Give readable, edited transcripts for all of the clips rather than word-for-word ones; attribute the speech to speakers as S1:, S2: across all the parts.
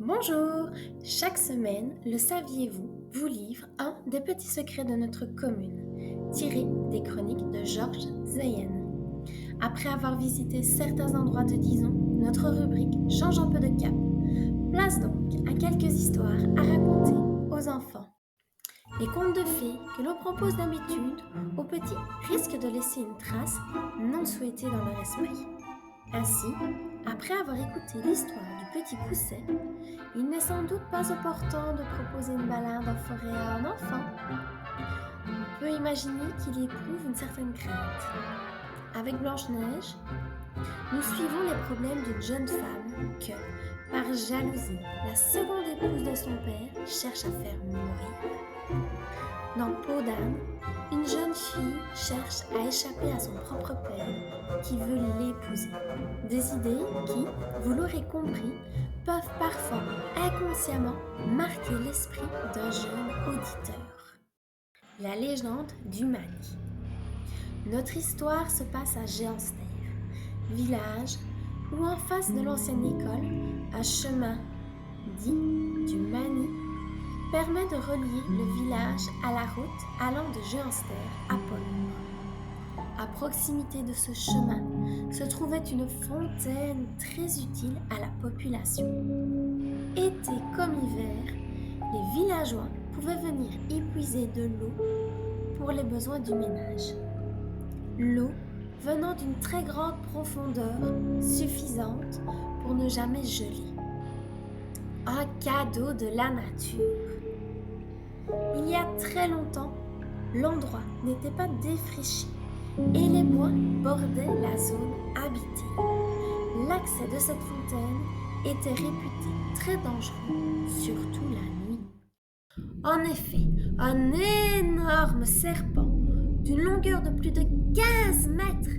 S1: Bonjour! Chaque semaine, le saviez-vous vous livre un des petits secrets de notre commune, tiré des chroniques de Georges Zayen. Après avoir visité certains endroits de Dizon, notre rubrique change un peu de cap. Place donc à quelques histoires à raconter aux enfants. Les contes de fées que l'on propose d'habitude aux petits risquent de laisser une trace non souhaitée dans leur esprit. Ainsi, après avoir écouté l'histoire du petit pousset, il n'est sans doute pas opportun de proposer une balade en forêt à un enfant. On peut imaginer qu'il éprouve une certaine crainte. Avec Blanche-Neige, nous suivons les problèmes d'une jeune femme que, par jalousie, la seconde épouse de son père cherche à faire mourir. Dans Peau d'âne, une jeune fille cherche à échapper à son propre père qui veut l'épouser. Des idées qui, vous l'aurez compris, peuvent parfois inconsciemment marquer l'esprit d'un jeune auditeur. La légende du Mani. Notre histoire se passe à Géanster, village où en face de l'ancienne école, un chemin dit du Mani permet de relier le village à la route allant de Géanster à Paulmour. À proximité de ce chemin se trouvait une fontaine très utile à la population. Été comme hiver, les villageois pouvaient venir y puiser de l'eau pour les besoins du ménage. L'eau venant d'une très grande profondeur, suffisante pour ne jamais geler. Un cadeau de la nature. Il y a très longtemps, l'endroit n'était pas défriché et les bois bordaient la zone habitée. L'accès de cette fontaine était réputé très dangereux, surtout la nuit. En effet, un énorme serpent d'une longueur de plus de 15 mètres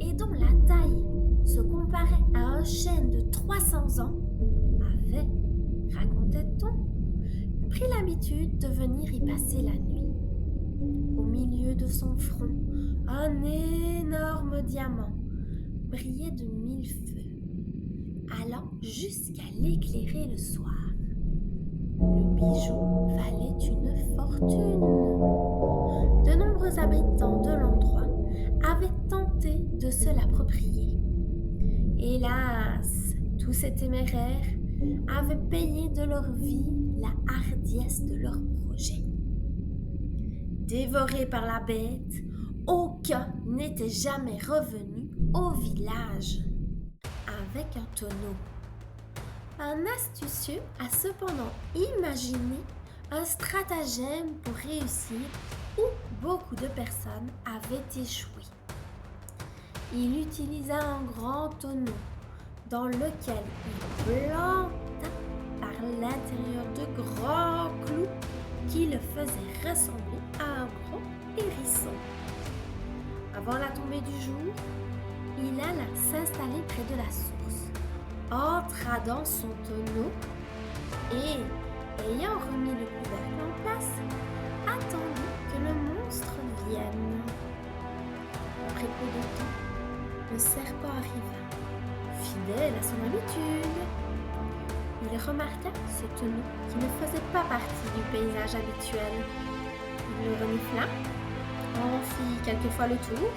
S1: et dont la taille se comparait à un chêne de 300 ans avait, racontait-on, pris l'habitude de venir y passer la nuit. Au milieu de son front, un énorme diamant brillait de 1000 feux, allant jusqu'à l'éclairer le soir. Le bijou valait une fortune. De nombreux habitants de l'endroit avaient tenté de se l'approprier. Hélas, tous ces téméraires avaient payé de leur vie la hardiesse de leur projet. Dévorés par la bête, aucun n'était jamais revenu au village avec un tonneau. Un astucieux a cependant imaginé un stratagème pour réussir où beaucoup de personnes avaient échoué. Il utilisa un grand tonneau dans lequel il planta par l'intérieur de grands clous qui le faisaient ressembler à un gros hérisson. Avant la tombée du jour, il alla s'installer près de la source, entra dans son tonneau et, ayant remis le couvercle en place, attendit que le monstre vienne. Après peu de temps, le serpent arriva, fidèle à son habitude. Il remarqua ce tonneau qui ne faisait pas partie du paysage habituel. Il le renifla, en fit quelquefois le tour,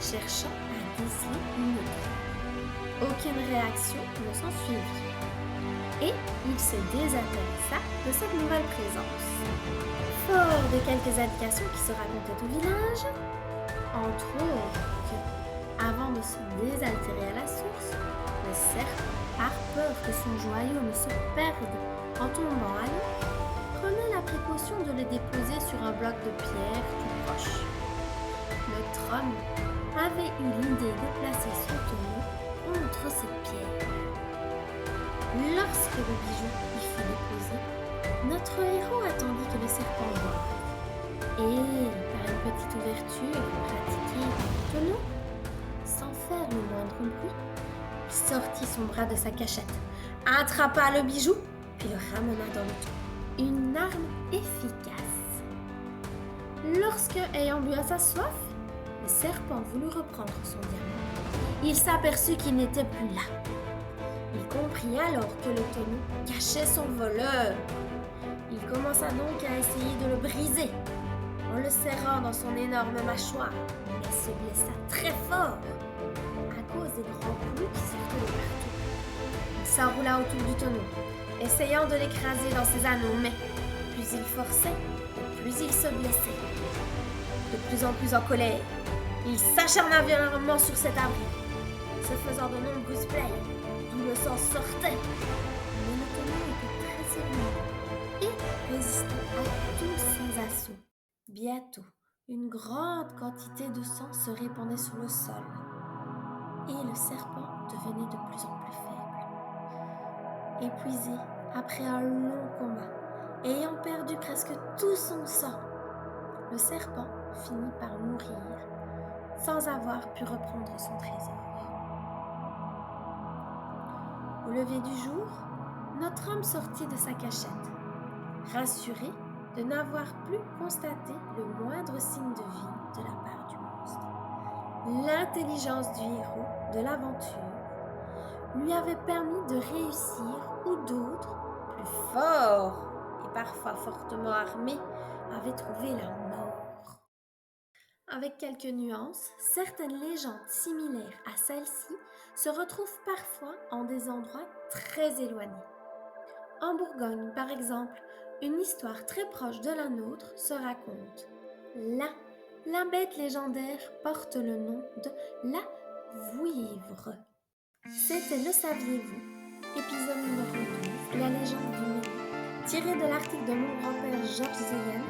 S1: cherchant à déceler une odeur. Aucune réaction ne s'ensuivit, et il se désintéressa de cette nouvelle présence. Fort de quelques indications qui se racontaient au village, entre autres que, avant de se désaltérer à la source, le serpent, par peur que son joyau ne se perde en tombant à l'eau, prenait la précaution de le déposer sur un bloc de pierre tout proche. Notre homme avait eu l'idée de placer son tonneau contre cette pierre. Lorsque le bijou y fut déposé, notre héros attendit que le serpent voie et, par une petite ouverture pratiquée dans le tonneau, sans faire le moindre bruit, il sortit son bras de sa cachette, attrapa le bijou, puis le ramena dans le tonneau. Une arme efficace. Lorsque, ayant bu à sa soif, le serpent voulut reprendre son diamant, il s'aperçut qu'il n'était plus là. Il comprit alors que le tonneau cachait son voleur. Il commença donc à essayer de le briser, en le serrant dans son énorme mâchoire, mais se blessa très fort à cause des grands coups qui sortaient de partout. Il s'enroula autour du tonneau, essayant de l'écraser dans ses anneaux, mais plus il forçait, plus il se blessait. De plus en plus en colère, il s'acharna violemment sur cet abri, se faisant de nombreuses plaies, d'où le sang sortait. Mais le tonneau était très solide et résistait à tous ses assauts. Bientôt, une grande quantité de sang se répandait sur le sol, et le serpent devenait de plus en plus faible. Épuisé après un long combat, ayant perdu presque tout son sang, le serpent finit par mourir sans avoir pu reprendre son trésor. Au lever du jour, notre homme sortit de sa cachette, rassuré de n'avoir plus constaté le moindre signe de vie de la part du monstre. L'intelligence du héros de l'aventure lui avait permis de réussir où d'autres, plus forts et parfois fortement armés, avaient trouvé la mort. Avec quelques nuances, certaines légendes similaires à celle-ci se retrouvent parfois en des endroits très éloignés. En Bourgogne, par exemple, une histoire très proche de la nôtre se raconte. Là, la bête légendaire porte le nom de la Vouivre. C'était Le Saviez-vous, épisode numéro 12, la légende du Méli, tiré de l'article de mon grand-père Georges Zeyen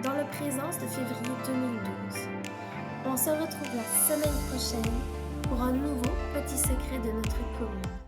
S1: dans le Présence de février 2012. On se retrouve la semaine prochaine pour un nouveau petit secret de notre commune.